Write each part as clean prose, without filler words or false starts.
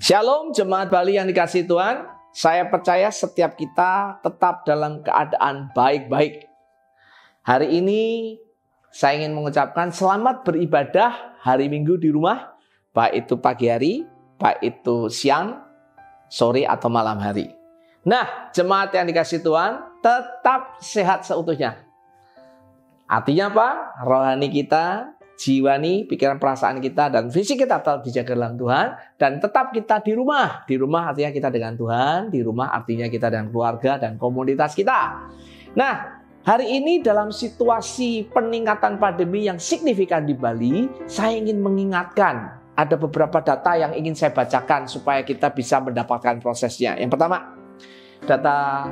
Shalom jemaat Bali yang dikasihi Tuhan. Saya percaya setiap kita tetap dalam keadaan baik-baik. Hari ini saya ingin mengucapkan selamat beribadah hari Minggu di rumah. Baik itu pagi hari, baik itu siang, sore atau malam hari. Nah, jemaat yang dikasihi Tuhan, tetap sehat seutuhnya. Artinya apa? Rohani kita, jiwani, pikiran perasaan kita, dan fisik kita tetap dijaga dalam Tuhan. Dan tetap kita di rumah. Di rumah artinya kita dengan Tuhan. Di rumah artinya kita dengan keluarga dan komunitas kita. Nah, hari ini dalam situasi peningkatan pandemi yang signifikan di Bali, saya ingin mengingatkan ada beberapa data yang ingin saya bacakan supaya kita bisa mendapatkan prosesnya. Yang pertama, data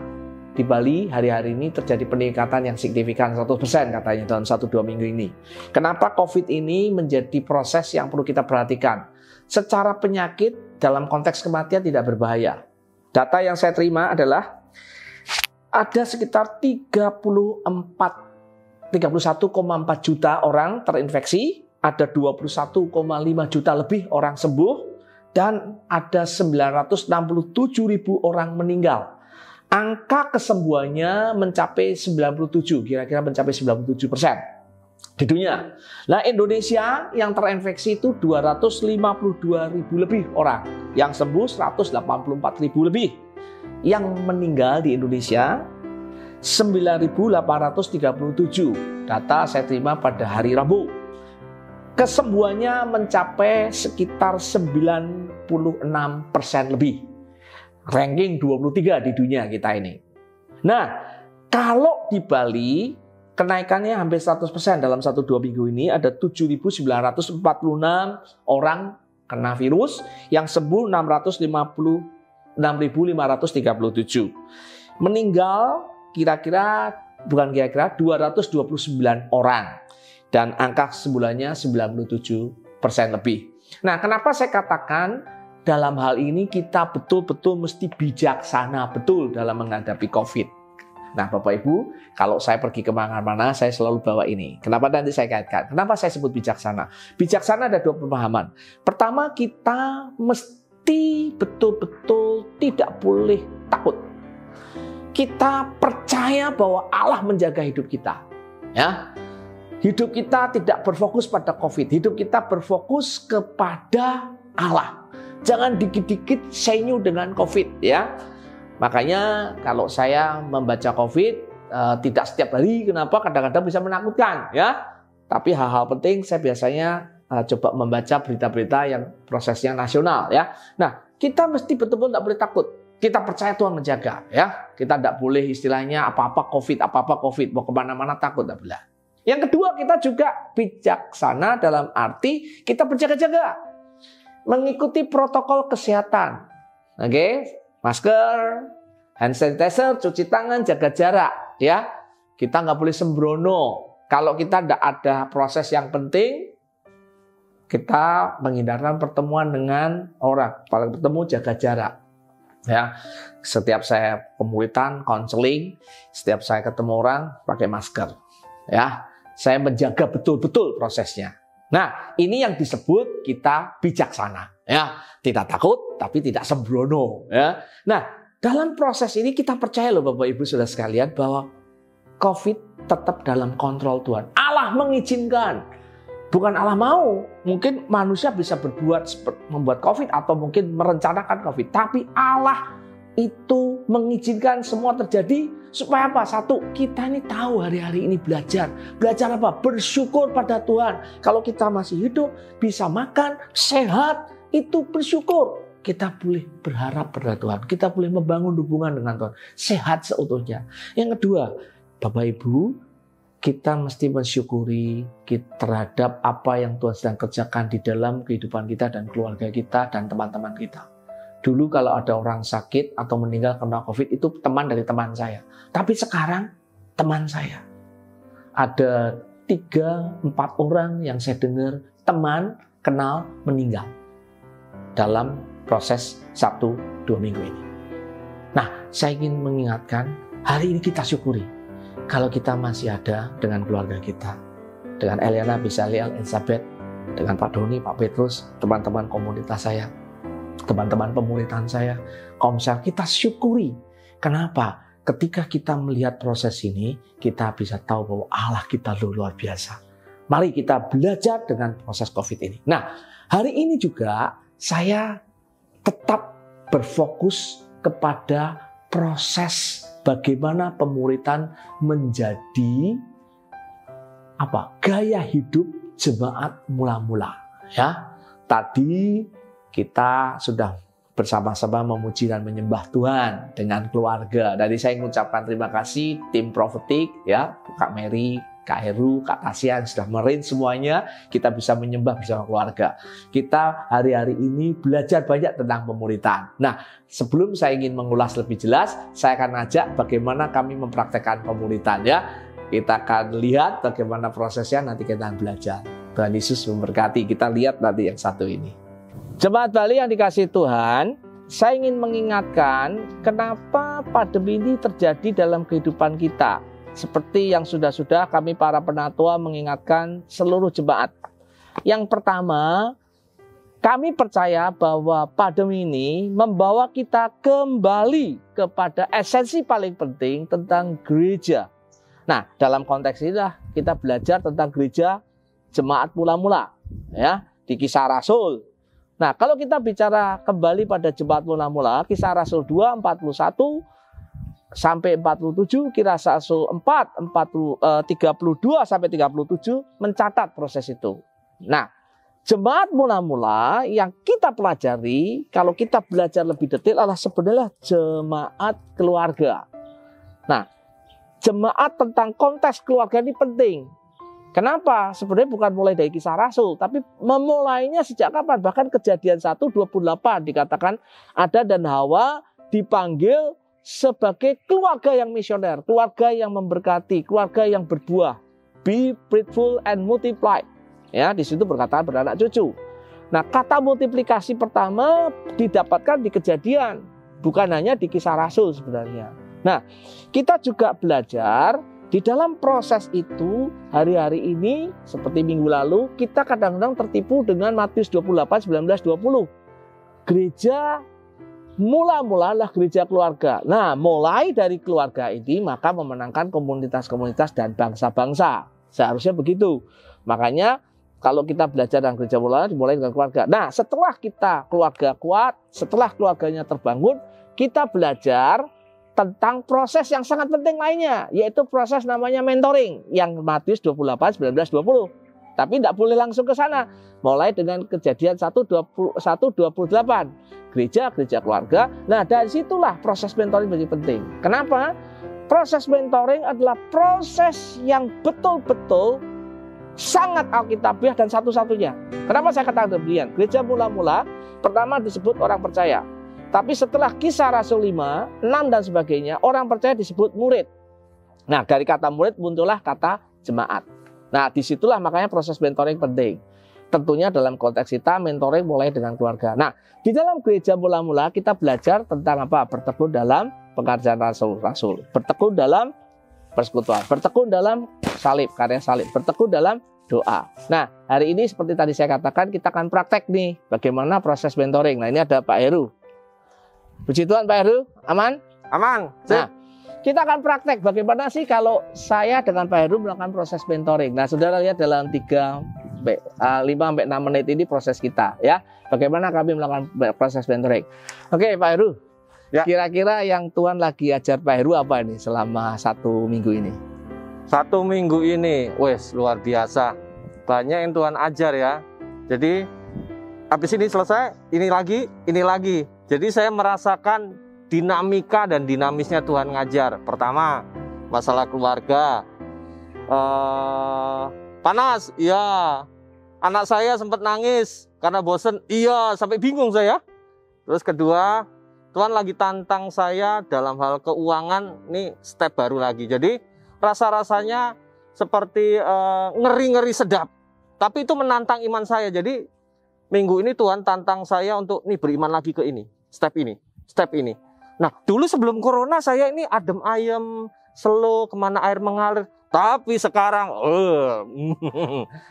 di Bali hari-hari ini terjadi peningkatan yang signifikan 100% katanya dalam 1-2 minggu ini. Kenapa COVID ini menjadi proses yang perlu kita perhatikan? Secara penyakit dalam konteks kematian tidak berbahaya. Data yang saya terima adalah ada sekitar 31,4 juta orang terinfeksi, ada 21,5 juta lebih orang sembuh, dan ada 967 ribu orang meninggal. Angka kesembuhannya mencapai 97, kira-kira mencapai 97% di dunia. Nah, Indonesia yang terinfeksi itu 252 ribu lebih orang, yang sembuh 184 ribu lebih. Yang meninggal di Indonesia 9.837. Data saya terima pada hari Rabu. Kesembuhannya mencapai sekitar 96% lebih. Ranking 23 di dunia kita ini. Nah, kalau di Bali kenaikannya hampir 100% dalam 1-2 minggu ini, ada 7.946 orang kena virus, yang sembuh 656.537. Meninggal kira-kira 229 orang, dan angka kesembuhannya 97% lebih. Nah, kenapa saya katakan dalam hal ini kita betul-betul mesti bijaksana betul dalam menghadapi COVID. Nah, Bapak Ibu, kalau saya pergi kemana-mana, saya selalu bawa ini. Kenapa nanti saya kaitkan? Kenapa saya sebut bijaksana? Bijaksana ada 2 pemahaman. Pertama, kita mesti betul-betul tidak boleh takut. Kita percaya bahwa Allah menjaga hidup kita. Ya, hidup kita tidak berfokus pada COVID. Hidup kita berfokus kepada Allah. Jangan dikit-dikit senyu dengan COVID, ya. Makanya kalau saya membaca COVID tidak setiap hari, kenapa? Kadang-kadang bisa menakutkan, ya. Tapi hal-hal penting saya biasanya coba membaca berita-berita yang prosesnya nasional, ya. Nah, kita mesti betul-betul tidak boleh takut. Kita percaya Tuhan menjaga, ya. Kita tidak boleh istilahnya apa-apa COVID, mau kemana-mana takut, tidak boleh. Yang kedua, kita juga bijaksana dalam arti kita berjaga-jaga. Mengikuti protokol kesehatan. Oke, masker, hand sanitizer, cuci tangan, jaga jarak, ya. Kita nggak boleh sembrono. Kalau kita tidak ada proses yang penting, kita menghindarkan pertemuan dengan orang. Kalau bertemu jaga jarak. Ya, setiap saya pemulihan, konseling, setiap saya ketemu orang pakai masker. Ya, saya menjaga betul-betul prosesnya. Nah, ini yang disebut kita bijaksana, ya. Tidak takut, tapi tidak sembrono, ya. Nah, dalam proses ini kita percaya loh Bapak Ibu Saudara sekalian bahwa COVID tetap dalam kontrol Tuhan. Allah mengizinkan, bukan Allah mau. Mungkin manusia bisa membuat COVID atau mungkin merencanakan COVID, tapi Allah itu mengizinkan semua terjadi supaya apa? Satu, kita ini tahu hari-hari ini belajar. Belajar apa? Bersyukur pada Tuhan. Kalau kita masih hidup, bisa makan, sehat, itu bersyukur. Kita boleh berharap pada Tuhan. Kita boleh membangun hubungan dengan Tuhan. Sehat seutuhnya. Yang kedua, Bapak Ibu, kita mesti mensyukuri terhadap apa yang Tuhan sedang kerjakan di dalam kehidupan kita dan keluarga kita dan teman-teman kita. Dulu kalau ada orang sakit atau meninggal karena COVID, itu teman dari teman saya. Tapi sekarang teman saya. Ada 3-4 orang yang saya dengar teman kenal meninggal dalam proses 1-2 minggu ini. Nah, saya ingin mengingatkan, hari ini kita syukuri kalau kita masih ada dengan keluarga kita. Dengan Eliana, Bisaliel, Elizabeth, dengan Pak Doni, Pak Petrus, teman-teman komunitas saya. teman-teman pemuritan saya, Komsel, kita syukuri. Kenapa? Ketika kita melihat proses ini, kita bisa tahu bahwa Allah kita luar biasa. Mari kita belajar dengan proses COVID ini. Nah, hari ini juga saya tetap berfokus kepada proses bagaimana pemuritan menjadi gaya hidup jemaat mula-mula. Ya, tadi kita sudah bersama-sama memuji dan menyembah Tuhan dengan keluarga. Dari saya mengucapkan terima kasih tim Prophetic, ya, Kak Mary, Kak Heru, Kak Tasya yang sudah merin semuanya. Kita bisa menyembah bersama keluarga. Kita hari-hari ini belajar banyak tentang pemuritan. Nah, sebelum saya ingin mengulas lebih jelas, saya akan ajak bagaimana kami mempraktekkan pemuritan, ya. Kita akan lihat bagaimana prosesnya, nanti kita akan belajar. Tuhan Yesus memberkati. Kita lihat nanti yang satu ini. Jemaat Bali yang dikasihi Tuhan, saya ingin mengingatkan kenapa pandemi ini terjadi dalam kehidupan kita. Seperti yang sudah-sudah kami para penatua mengingatkan seluruh jemaat. Yang pertama, kami percaya bahwa pandemi ini membawa kita kembali kepada esensi paling penting tentang gereja. Nah, dalam konteks inilah kita belajar tentang gereja jemaat mula-mula, ya, di Kisah Rasul. Nah, kalau kita bicara kembali pada jemaat mula-mula, Kisah Rasul 2, 41 sampai 47, Kisah Rasul 4, 32 sampai 37 mencatat proses itu. Nah, jemaat mula-mula yang kita pelajari, kalau kita belajar lebih detail adalah sebenarnya jemaat keluarga. Nah, jemaat tentang konteks keluarga ini penting. Kenapa? Sebenarnya bukan mulai dari Kisah Rasul, tapi memulainya sejak kapan? Bahkan Kejadian 1:28 dikatakan Adam dan Hawa dipanggil sebagai keluarga yang misioner, keluarga yang memberkati, keluarga yang berbuah. Be fruitful and multiply. Ya, di situ berkata beranak cucu. Nah, kata multiplikasi pertama didapatkan di Kejadian, bukan hanya di Kisah Rasul sebenarnya. Nah, kita juga belajar di dalam proses itu, hari-hari ini, seperti minggu lalu, kita kadang-kadang tertipu dengan Matius 28, 19, 20. Gereja mula-mula adalah gereja keluarga. Nah, mulai dari keluarga ini, maka memenangkan komunitas-komunitas dan bangsa-bangsa. Seharusnya begitu. Makanya, kalau kita belajar dengan gereja mula, dimulai dengan keluarga. Nah, setelah kita keluarga kuat, setelah keluarganya terbangun, kita belajar tentang proses yang sangat penting lainnya, yaitu proses namanya mentoring yang Matius 28, 19, 20. Tapi tidak boleh langsung ke sana. Mulai dengan Kejadian 1:28. Gereja keluarga. Nah, dari situlah proses mentoring menjadi penting. Kenapa? Proses mentoring adalah proses yang betul-betul sangat alkitabiah dan satu-satunya. Kenapa saya katakan demikian? Gereja mula-mula pertama disebut orang percaya. Tapi setelah Kisah Rasul 5, 6 dan sebagainya, orang percaya disebut murid. Nah, dari kata murid muncullah kata jemaat. Nah, disitulah makanya proses mentoring penting. Tentunya dalam konteks kita, mentoring mulai dengan keluarga. Nah, di dalam gereja mula-mula kita belajar tentang apa? Bertekun dalam pekerjaan rasul-rasul. Bertekun dalam persekutuan. Bertekun dalam salib, karya salib. Bertekun dalam doa. Nah, hari ini seperti tadi saya katakan, kita akan praktek nih bagaimana proses mentoring. Nah, ini ada Pak Heru. Puji Tuhan Pak Heru, aman? Aman. Nah, kita akan praktek bagaimana sih kalau saya dengan Pak Heru melakukan proses mentoring. Nah, saudara lihat dalam 5-6 menit ini proses kita, ya. Bagaimana kami melakukan proses mentoring. Oke Pak Heru, ya. Kira-kira yang Tuhan lagi ajar Pak Heru apa ini selama 1 minggu ini? 1 minggu ini, wes luar biasa. Banyak yang Tuhan ajar ya. Jadi, habis ini selesai, ini lagi. Jadi saya merasakan dinamika dan dinamisnya Tuhan ngajar. Pertama, masalah keluarga. Panas, iya. Anak saya sempat nangis karena bosen, iya. Sampai bingung saya. Terus kedua, Tuhan lagi tantang saya dalam hal keuangan. Ini step baru lagi. Jadi rasa-rasanya seperti ngeri-ngeri sedap. Tapi itu menantang iman saya. Jadi minggu ini Tuhan tantang saya untuk nih beriman lagi ke ini. Step ini. Nah, dulu sebelum corona saya ini adem ayem, slow, kemana air mengalir. Tapi sekarang,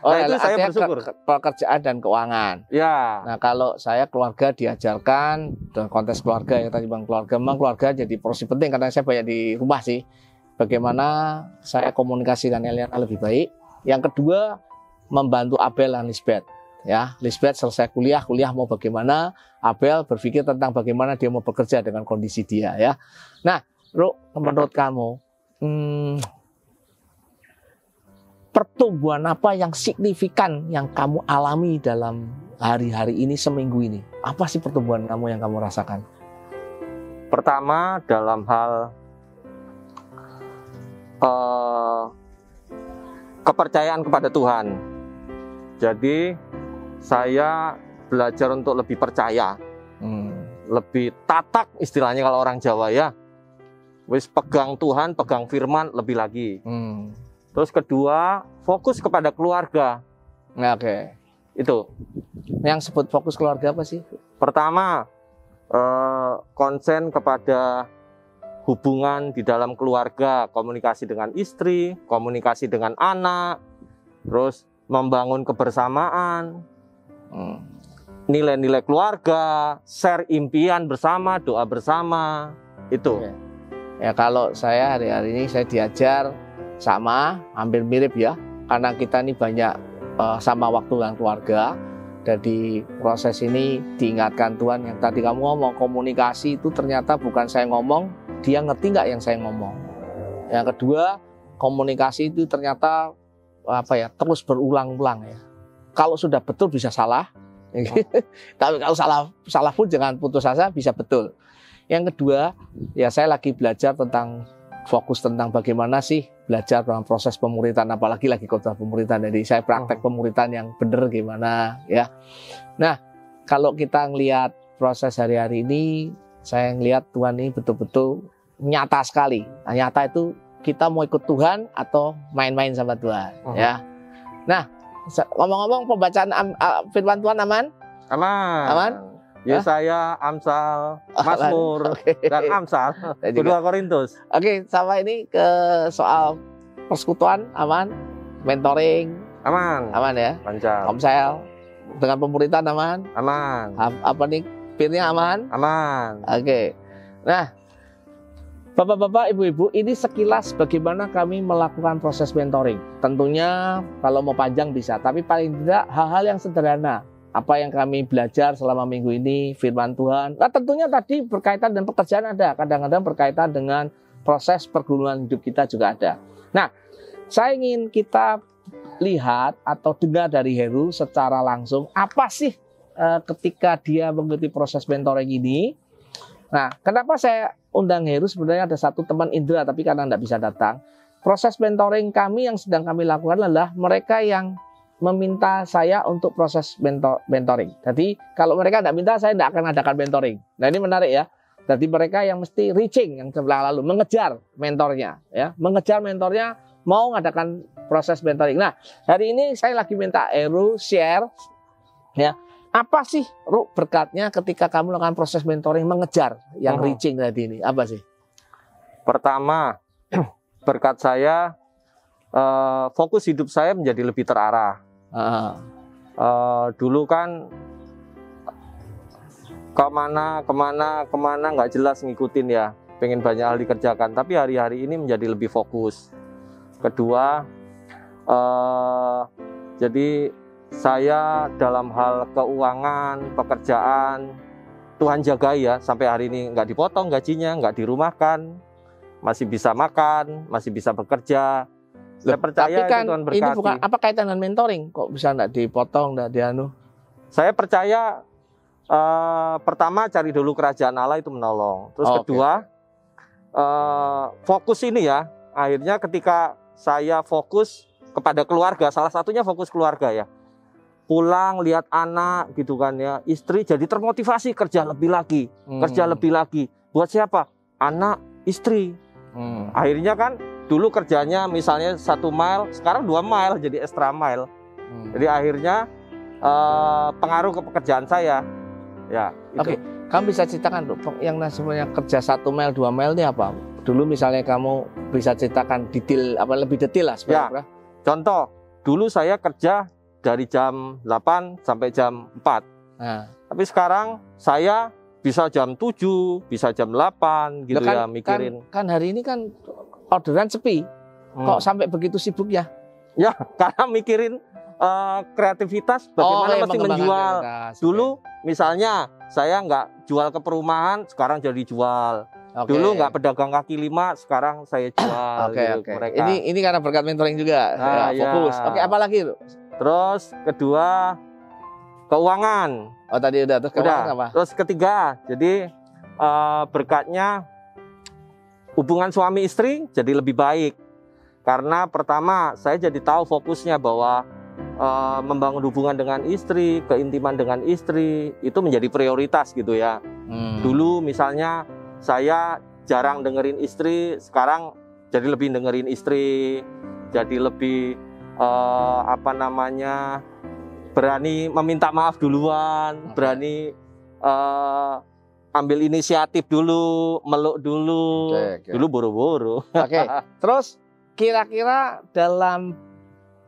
nah itu saya artinya bersyukur. Pekerjaan dan keuangan. Ya, Nah, kalau saya keluarga diajarkan dalam konteks keluarga ya tadi Bang, memang keluarga jadi porsi penting karena saya banyak di rumah sih. Bagaimana saya komunikasi dengan Eliana lebih baik. Yang kedua, membantu Abel dan Lisbeth. Ya, Lisbeth selesai kuliah mau bagaimana, Abel berpikir tentang bagaimana dia mau bekerja dengan kondisi dia ya. Nah, Ru, menurut kamu pertumbuhan apa yang signifikan yang kamu alami dalam hari-hari ini, seminggu ini? Apa sih pertumbuhan kamu yang kamu rasakan? pertama dalam hal kepercayaan kepada Tuhan. Jadi saya belajar untuk lebih percaya, lebih tatak istilahnya kalau orang Jawa ya. Wis pegang Tuhan, pegang firman lebih lagi. Terus kedua, fokus kepada keluarga. Oke. Itu. Yang sebut fokus keluarga apa sih? Pertama, konsen kepada hubungan di dalam keluarga, komunikasi dengan istri, komunikasi dengan anak, terus membangun kebersamaan, nilai-nilai keluarga, share impian bersama, doa bersama, itu. Oke. Ya kalau saya hari-hari ini saya diajar sama, hampir mirip ya, karena kita ini banyak sama waktu dengan keluarga. Jadi proses ini diingatkan Tuhan yang tadi kamu ngomong, komunikasi itu ternyata bukan saya ngomong, dia ngerti nggak yang saya ngomong. Yang kedua, komunikasi itu ternyata terus berulang-ulang ya. Kalau sudah betul bisa salah, tapi kalau salah pun jangan putus asa, bisa betul. Yang kedua, ya saya lagi belajar tentang fokus tentang bagaimana sih belajar dalam proses pemuritan, apalagi lagi khotbah pemuritan. Jadi saya praktek pemuritan yang benar gimana ya. Nah, kalau kita ngelihat proses hari-hari ini, saya ngelihat Tuhan ini betul-betul nyata sekali. Nah, nyata itu kita mau ikut Tuhan atau main-main sama Tuhan ya. Nah, ngomong-ngomong pembacaan firman Tuhan aman? Aman? Yesaya, Amsal, Mazmur, dan Amsal, 2 Korintus. Oke, sama ini ke soal persekutuan aman, mentoring aman ya, lancar, Komsel dengan pemuritan aman, apa nih firnya aman. Oke, nah Bapak-bapak, ibu-ibu, ini sekilas bagaimana kami melakukan proses mentoring. Tentunya kalau mau panjang bisa, tapi paling tidak hal-hal yang sederhana. Apa yang kami belajar selama minggu ini, firman Tuhan. Nah, tentunya tadi berkaitan dengan pekerjaan ada, kadang-kadang berkaitan dengan proses pergumulan hidup kita juga ada. Nah, saya ingin kita lihat atau dengar dari Heru secara langsung, apa sih ketika dia mengikuti proses mentoring ini. Nah, kenapa saya undang Heru? Sebenarnya ada satu teman Indra, tapi karena tidak bisa datang. Proses mentoring kami yang sedang kami lakukan adalah mereka yang meminta saya untuk proses mentoring. Jadi kalau mereka tidak minta, saya tidak akan adakan mentoring. Nah, ini menarik ya. Jadi mereka yang mesti reaching yang sebelah lalu, mengejar mentornya, ya, mengejar mentornya mau mengadakan proses mentoring. Nah, hari ini saya lagi minta Heru share, ya, apa sih Ru berkatnya ketika kamu melakukan proses mentoring mengejar yang reaching tadi ini? Apa sih? Pertama, berkat saya, fokus hidup saya menjadi lebih terarah. Dulu kan kemana nggak jelas ngikutin ya, pengen banyak hal dikerjakan, tapi hari-hari ini menjadi lebih fokus. Kedua, jadi saya dalam hal keuangan, pekerjaan, Tuhan jagai ya, sampai hari ini nggak dipotong gajinya, nggak dirumahkan, masih bisa makan, masih bisa bekerja. Saya percaya tapi kan itu Tuhan berkati. Ini bukan apa kaitan dengan mentoring? Kok bisa nggak dipotong, nggak dianu? Saya percaya pertama cari dulu kerajaan Allah itu menolong. Terus kedua, fokus ini ya. Akhirnya ketika saya fokus kepada keluarga, salah satunya fokus keluarga ya. Pulang lihat anak gitu kan ya, istri jadi termotivasi kerja lebih lagi, kerja lebih lagi. Buat siapa? Anak, istri. Akhirnya kan dulu kerjanya misalnya 1 mile, sekarang 2 mile jadi extra mile. Jadi akhirnya pengaruh ke pekerjaan saya. Ya. Oke, kamu bisa ceritakan tuh yang sebenarnya kerja 1 mile, 2 mile ini apa? dulu misalnya kamu bisa ceritakan lebih detail lah seperti apa? Contoh, dulu saya kerja dari jam 8 sampai jam 4. Nah, Tapi sekarang saya bisa jam 7, bisa jam 8 gitu ya mikirin. Kan hari ini kan orderan sepi. Kok sampai begitu sibuk ya? Ya, karena mikirin kreativitas bagaimana mesti menjual. Dulu misalnya saya nggak jual ke perumahan, sekarang jadi jual. Dulu nggak pedagang kaki lima, sekarang saya jual. Mereka. Ini karena berkat mentoring juga. Fokus. Apa lagi? Terus kedua, keuangan. Oh tadi udah. Terus keuangan apa? Terus ketiga, jadi berkatnya hubungan suami istri jadi lebih baik. Karena pertama saya jadi tahu fokusnya bahwa membangun hubungan dengan istri, keintiman dengan istri itu menjadi prioritas gitu ya. Dulu misalnya saya jarang dengerin istri, sekarang jadi lebih dengerin istri, jadi lebih berani meminta maaf duluan, berani ambil inisiatif dulu, meluk dulu. Dulu boro-boro. Terus kira-kira dalam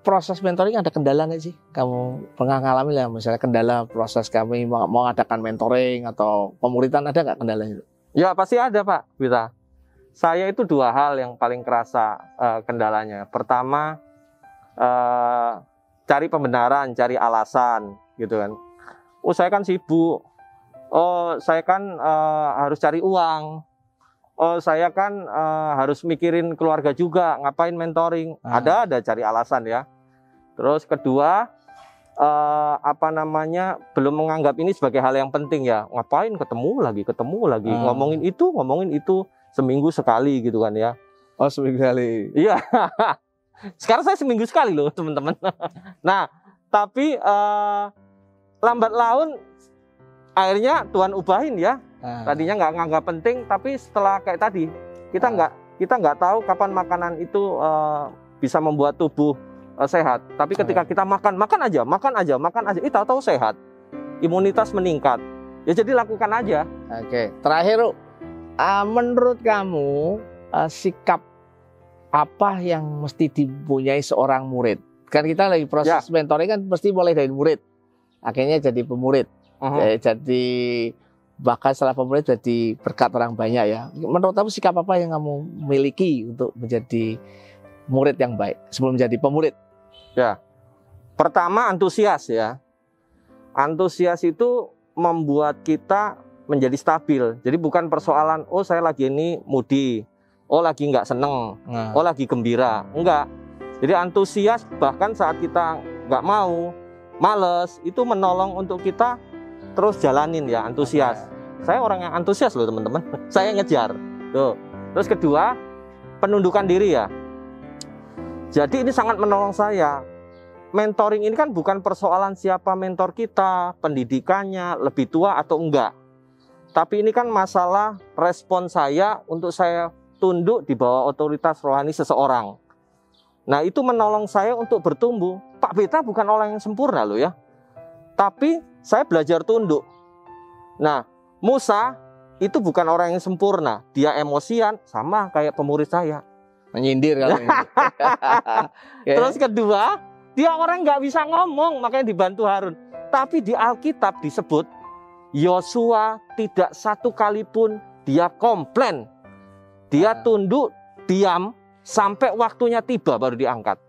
proses mentoring ada kendala nggak sih? Kamu pernah ngalami lah misalnya kendala proses kami mau mengadakan mentoring atau pemuridan, ada nggak kendala itu? Ya pasti ada Pak Wita. Saya itu dua hal yang paling kerasa kendalanya. Pertama cari pembenaran, cari alasan gitu kan. Oh saya kan sibuk. Oh saya kan harus cari uang. Oh saya kan harus mikirin keluarga juga, ngapain mentoring? Ada cari alasan ya. Terus kedua belum menganggap ini sebagai hal yang penting ya. Ngapain ketemu lagi ngomongin itu seminggu sekali gitu kan ya. Oh seminggu sekali. Iya. Sekarang saya seminggu sekali loh teman-teman. Nah tapi lambat laun akhirnya Tuhan ubahin ya. Tadinya nggak nganggap penting, tapi setelah kayak tadi kita nggak tahu kapan makanan itu bisa membuat tubuh sehat. Tapi ketika kita makan aja, tahu-tahu sehat, imunitas meningkat. Ya jadi lakukan aja. Terakhir, menurut kamu sikap apa yang mesti dipunyai seorang murid? Kan kita lagi proses mentoring kan pasti mulai dari murid, akhirnya jadi pemurid, jadi bahkan setelah pemurid jadi berkat orang banyak ya. Menurut kamu sikap apa yang kamu miliki untuk menjadi murid yang baik sebelum menjadi pemurid? Ya, pertama antusias ya. Antusias itu membuat kita menjadi stabil. Jadi bukan persoalan, oh saya lagi ini moody, oh lagi nggak seneng, oh lagi gembira. Enggak. Jadi antusias bahkan saat kita nggak mau, males, itu menolong untuk kita terus jalanin ya, antusias. Saya orang yang antusias loh teman-teman. Saya ngejar. Tuh. Terus kedua, penundukan diri ya. Jadi ini sangat menolong saya. Mentoring ini kan bukan persoalan siapa mentor kita, pendidikannya, lebih tua atau enggak. Tapi ini kan masalah respon saya untuk saya tunduk di bawah otoritas rohani seseorang. Nah itu menolong saya untuk bertumbuh. Pak Beta bukan orang yang sempurna loh ya. Tapi saya belajar tunduk. Nah, Musa itu bukan orang yang sempurna. Dia emosian, sama kayak pemurid saya. Menyindir kalau ini. Terus kedua, dia orang nggak bisa ngomong, makanya dibantu Harun. Tapi di Alkitab disebut, Yosua tidak satu kali pun dia komplain. Dia tunduk, diam, sampai waktunya tiba baru diangkat.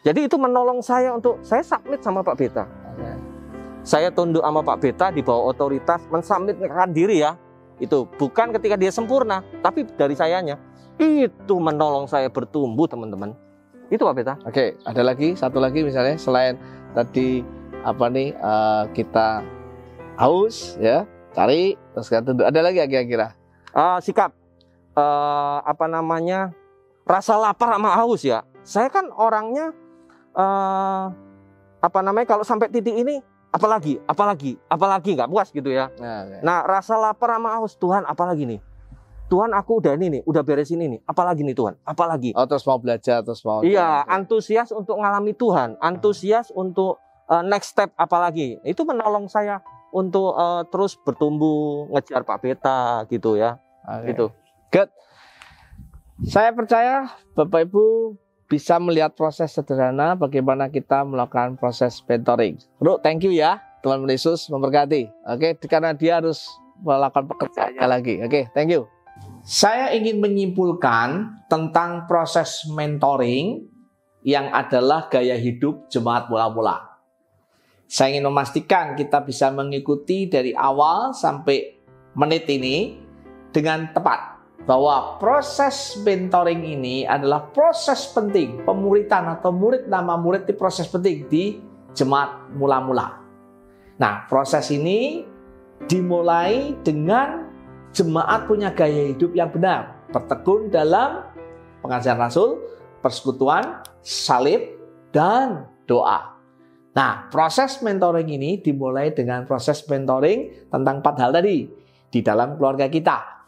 Jadi itu menolong saya untuk, saya submit sama Pak Beta. Saya tunduk sama Pak Beta di bawah otoritas, mensubmitkan diri ya. Itu bukan ketika dia sempurna, tapi dari sayanya. Itu menolong saya bertumbuh teman-teman. Itu Pak Beta. Ada lagi, satu lagi misalnya selain tadi kita haus ya, cari terus kita tunduk. Ada lagi kira-kira? Sikap rasa lapar sama haus ya. Saya kan orangnya kalau sampai titik ini apalagi nggak puas gitu ya. Nah rasa lapar sama haus, Tuhan apalagi nih, Tuhan aku udah ini nih, udah beresin ini, apalagi nih Tuhan, apalagi. Terus mau belajar, terus mau. Iya, antusias untuk ngalami Tuhan, antusias untuk next step apalagi. Itu menolong saya untuk terus bertumbuh, ngejar Pak Beta gitu ya. Gitu. Good. Saya percaya Bapak Ibu bisa melihat proses sederhana bagaimana kita melakukan proses mentoring. Bro, thank you ya. Tuhan Yesus memberkati. Oke, karena dia harus melakukan pekerjaannya lagi. Oke, thank you. Saya ingin menyimpulkan tentang proses mentoring yang adalah gaya hidup jemaat mula-mula. Saya ingin memastikan kita bisa mengikuti dari awal sampai menit ini dengan tepat. Bahwa proses mentoring ini adalah proses penting. Pemuritan atau murid nama murid itu proses penting di jemaat mula-mula. Nah, proses ini dimulai dengan jemaat punya gaya hidup yang benar. Bertekun dalam pengajaran Rasul, persekutuan, salib, dan doa. Nah, proses mentoring ini dimulai dengan proses mentoring tentang 4 hal tadi di dalam keluarga kita.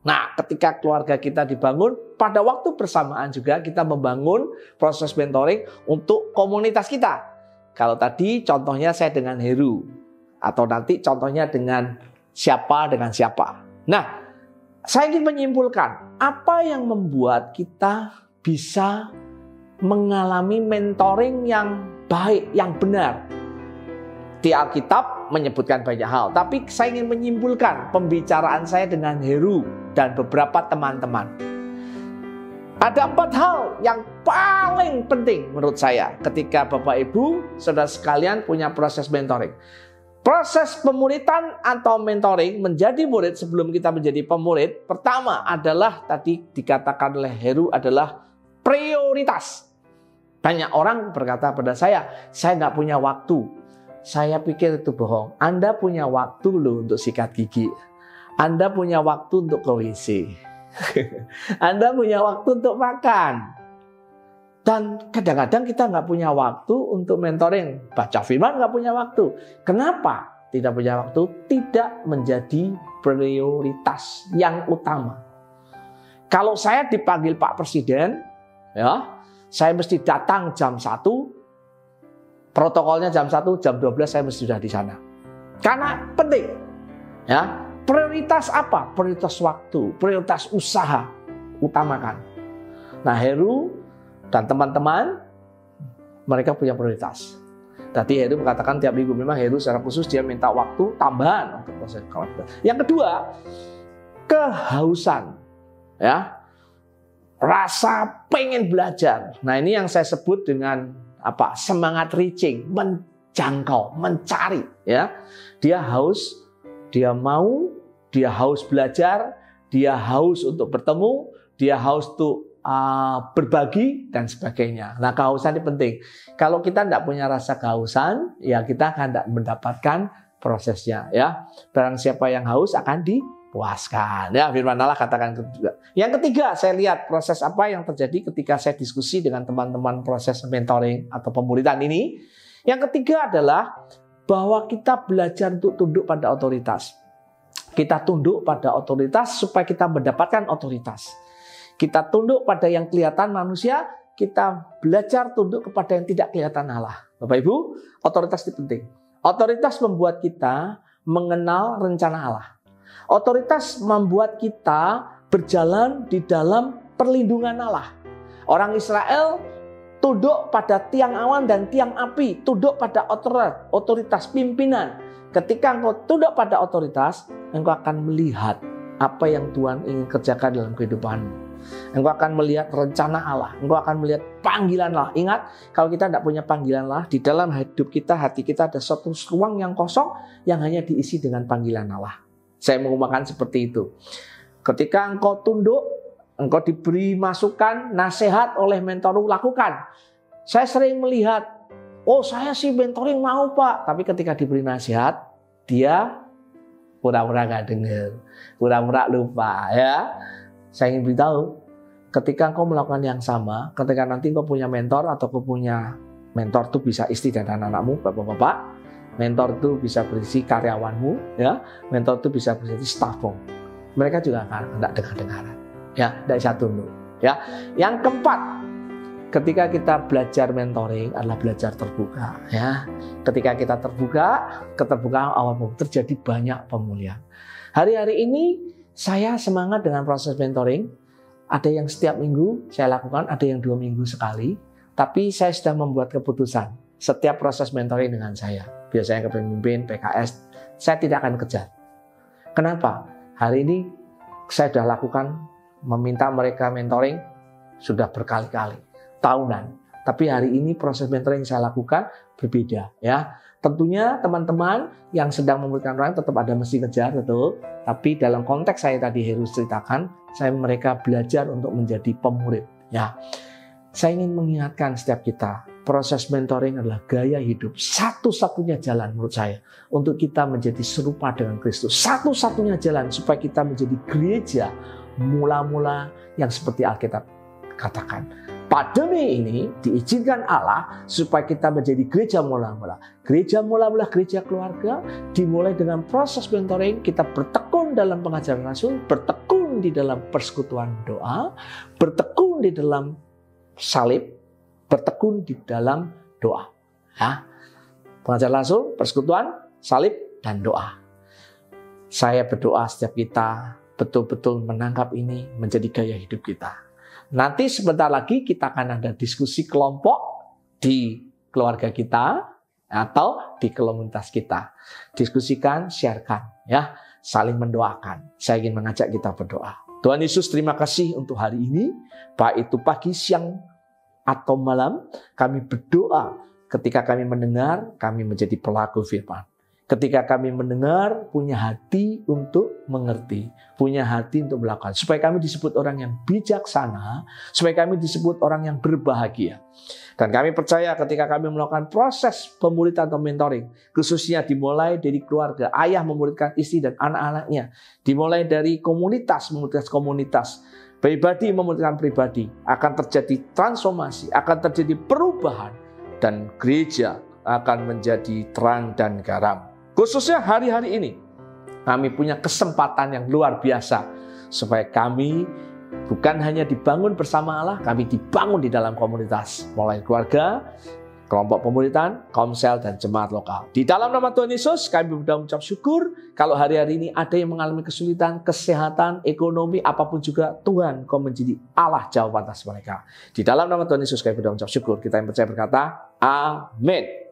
Nah, ketika keluarga kita dibangun, pada waktu bersamaan juga kita membangun proses mentoring untuk komunitas kita. Kalau tadi contohnya saya dengan Heru, atau nanti contohnya dengan siapa. Nah, saya ingin menyimpulkan apa yang membuat kita bisa mengalami mentoring yang baik, yang benar. Di Alkitab menyebutkan banyak hal, tapi saya ingin menyimpulkan pembicaraan saya dengan Heru dan beberapa teman-teman. Ada 4 hal yang paling penting menurut saya ketika Bapak Ibu, saudara sekalian punya proses mentoring. Proses pemuritan atau mentoring menjadi murid sebelum kita menjadi pemurid, pertama adalah tadi dikatakan oleh Heru adalah prioritas. Banyak orang berkata pada saya nggak punya waktu. Saya pikir itu bohong. Anda punya waktu loh untuk sikat gigi. Anda punya waktu untuk ke WC. Anda punya waktu untuk makan. Dan kadang-kadang kita nggak punya waktu untuk mentoring. Baca firman nggak punya waktu. Kenapa tidak punya waktu? Tidak menjadi prioritas yang utama. Kalau saya dipanggil Pak Presiden, ya, saya mesti datang jam 1. Protokolnya jam 1, jam 12 saya mesti sudah di sana. Karena penting. Ya, prioritas apa? Prioritas waktu, prioritas usaha. Utamakan. Nah, Heru dan teman-teman mereka punya prioritas. Tadi Heru mengatakan tiap minggu memang Heru secara khusus dia minta waktu tambahan untuk proses karakter. Yang kedua, kehausan. Ya. Rasa pengen belajar. Nah, ini yang saya sebut dengan semangat reaching, menjangkau, mencari, ya. Dia haus, dia mau, dia haus belajar, dia haus untuk bertemu, dia haus untuk berbagi dan sebagainya. Nah, kehausan ini penting. Kalau kita tidak punya rasa kehausan, ya kita akan tidak mendapatkan prosesnya, ya. Barang siapa yang haus akan dipuaskan. Ya, firman Allah katakan itu juga. Yang ketiga, saya lihat proses apa yang terjadi ketika saya diskusi dengan teman-teman proses mentoring atau pemuritan ini. Yang ketiga adalah bahwa kita belajar untuk tunduk pada otoritas. Kita tunduk pada otoritas supaya kita mendapatkan otoritas. Kita tunduk pada yang kelihatan manusia, kita belajar tunduk kepada yang tidak kelihatan Allah. Bapak Ibu, otoritas itu penting. Otoritas membuat kita mengenal rencana Allah. Otoritas membuat kita berjalan di dalam perlindungan Allah. Orang Israel tunduk pada tiang awan dan tiang api, tunduk pada otoritas pimpinan. Ketika engkau tunduk pada otoritas, engkau akan melihat apa yang Tuhan ingin kerjakan dalam kehidupanmu. Engkau akan melihat rencana Allah, engkau akan melihat panggilan Allah. Ingat, kalau kita tidak punya panggilan Allah, di dalam hidup kita, hati kita ada suatu ruang yang kosong yang hanya diisi dengan panggilan Allah. Saya mengumpamakan seperti itu. Ketika engkau tunduk, engkau diberi masukan, nasihat oleh mentormu, lakukan. Saya sering melihat, oh saya sih mentoring mau Pak. Tapi ketika diberi nasihat, dia pura-pura gak dengar, pura-pura lupa. Ya, saya ingin beritahu, ketika engkau melakukan yang sama, ketika nanti engkau punya mentor atau engkau punya mentor itu bisa istri dan anak-anakmu, bapak-bapak. Mentor itu bisa berisi karyawanmu, ya. Mentor itu bisa berisi stafmu. Mereka juga akan tidak dengar-dengaran, ya. Tidak bisa tunduk, ya. Yang keempat, ketika kita belajar mentoring adalah belajar terbuka, ya. Ketika kita terbuka, keterbukaan awal terjadi banyak pemulihan. Hari-hari ini saya semangat dengan proses mentoring. Ada yang setiap minggu saya lakukan, ada yang 2 minggu sekali. Tapi saya sudah membuat keputusan, setiap proses mentoring dengan saya, biasanya kepemimpin, PKS, saya tidak akan kejar. Kenapa? Hari ini saya sudah lakukan, meminta mereka mentoring, sudah berkali-kali, tahunan. Tapi hari ini proses mentoring yang saya lakukan berbeda, ya. Tentunya teman-teman yang sedang memberikan orang tetap ada mesti kejar, betul. Tapi dalam konteks saya tadi Heru ceritakan, mereka belajar untuk menjadi pemurid. Ya, saya ingin mengingatkan setiap kita, proses mentoring adalah gaya hidup satu-satunya jalan menurut saya untuk kita menjadi serupa dengan Kristus. Satu-satunya jalan supaya kita menjadi gereja mula-mula yang seperti Alkitab katakan. Pandemi ini diizinkan Allah supaya kita menjadi gereja mula-mula. Gereja mula-mula, gereja keluarga, dimulai dengan proses mentoring, kita bertekun dalam pengajaran Rasul, bertekun di dalam persekutuan doa, bertekun di dalam salib, bertekun di dalam doa. Ya. Pengajaran Rasul, persekutuan, salib, dan doa. Saya berdoa setiap kita betul-betul menangkap ini menjadi gaya hidup kita. Nanti sebentar lagi kita akan ada diskusi kelompok di keluarga kita atau di komunitas kita. Diskusikan, sharekan, ya, saling mendoakan. Saya ingin mengajak kita berdoa. Tuhan Yesus, terima kasih untuk hari ini, baik itu pagi, siang, atau malam. Kami berdoa ketika kami mendengar, kami menjadi pelaku firman. Ketika kami mendengar, punya hati untuk mengerti, punya hati untuk melakukan. Supaya kami disebut orang yang bijaksana, supaya kami disebut orang yang berbahagia. Dan kami percaya ketika kami melakukan proses pemuridan atau mentoring, khususnya dimulai dari keluarga, ayah memuridkan istri dan anak-anaknya, dimulai dari komunitas, memuridkan komunitas, pribadi memuridkan pribadi, akan terjadi transformasi, akan terjadi perubahan, dan gereja akan menjadi terang dan garam. Khususnya hari-hari ini, kami punya kesempatan yang luar biasa supaya kami bukan hanya dibangun bersama Allah, kami dibangun di dalam komunitas, mulai keluarga, kelompok pemuridan, komsel, dan jemaat lokal. Di dalam nama Tuhan Yesus, kami berdoa mengucap syukur. Kalau hari-hari ini ada yang mengalami kesulitan, kesehatan, ekonomi, apapun juga, Tuhan, Kau menjadi Allah jawab atas mereka. Di dalam nama Tuhan Yesus, kami berdoa mengucap syukur. Kita yang percaya berkata, Amin.